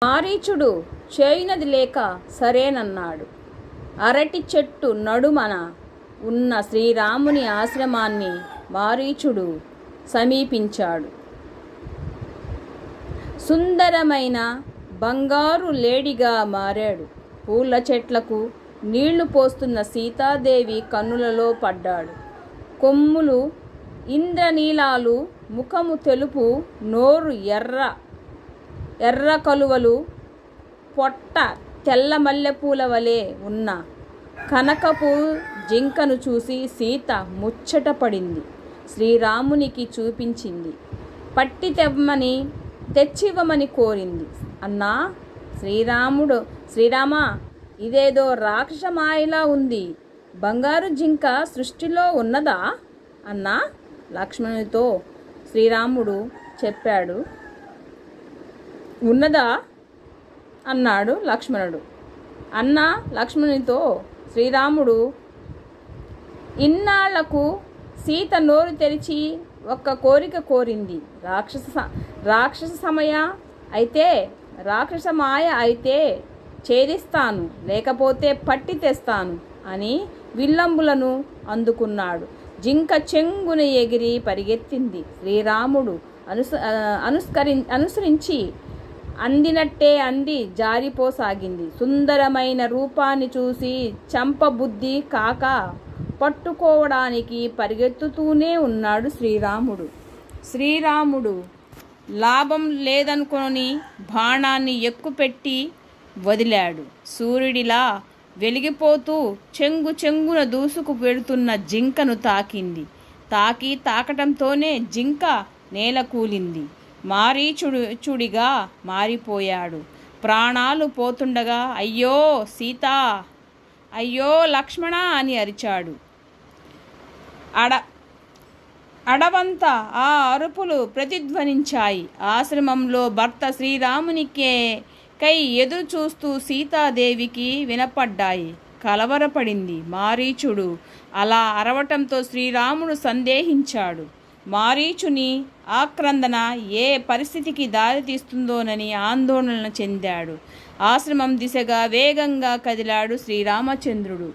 మారీచుడు చేయునది లేక సరేనన్నాడు. అరటి చెట్టు నడుమన ఉన్న శ్రీరాముని ఆశ్రమాన్ని మారీచుడు సమీపించాడు. సుందరమైన బంగారు లేడిగా మారాడు. పూల చెట్లకు నీళ్లు పోస్తున్న సీతాదేవి కన్నులలో పడ్డాడు. కొమ్ములు ఇంద్రనీలాలు, ముఖము తెలుపు, నోరు ఎర్ర కలువలు, పొట్ట తెల్ల మల్లెపూల వలె ఉన్న కనకపు జింకను చూసి సీత ముచ్చటపడింది. శ్రీరామునికి చూపించింది. పట్టి తెచ్చివ్వమని కోరింది. అన్నా శ్రీరామా, ఇదేదో రాక్షసమాయలా ఉంది. బంగారు జింక సృష్టిలో ఉన్నదా అన్నా లక్ష్మణునితో శ్రీరాముడు చెప్పాడు. ఉన్నదా అన్నాడు లక్ష్మణుడు. అన్న లక్ష్మణునితో శ్రీరాముడు, ఇన్నాళ్లకు సీత నోరు తెరిచి ఒక్క కోరిక కోరింది. రాక్షసమాయ అయితే ఛేదిస్తాను, లేకపోతే పట్టి తెస్తాను అని విల్లంబులను అందుకున్నాడు. జింక చెంగున ఎగిరి పరిగెత్తింది. శ్రీరాముడు అనుసరించి అందినట్టే అంది జారిపోసాగింది. సుందరమైన రూపాన్ని చూసి చంపబుద్ధి కాక పట్టుకోవడానికి పరిగెత్తుతూనే ఉన్నాడు శ్రీరాముడు లాభం లేదనుకొని బాణాన్ని ఎక్కుపెట్టి వదిలాడు. సూర్యుడిలా వెలిగిపోతూ చెంగున దూసుకు వెడుతున్న జింకను తాకటంతోనే జింక నేల కూలింది. మారీచుడిగా మారిపోయాడు. ప్రాణాలు పోతుండగా అయ్యో సీత, అయ్యో లక్ష్మణ అని అరిచాడు. అడవంతా ఆ అరుపులు ప్రతిధ్వనించాయి. ఆశ్రమంలో భర్త శ్రీరామునికై ఎదురు చూస్తూ సీతాదేవికి వినపడ్డాయి. కలవరపడింది. మారీచుడు అలా అరవటంతో శ్రీరాముడు సందేహించాడు. మారీచుని ఆక్రందన ఏ పరిస్థితికి దారితీస్తుందోనని ఆందోళన చెందాడు. ఆశ్రమం దిశగా వేగంగా కదిలాడు శ్రీరామచంద్రుడు.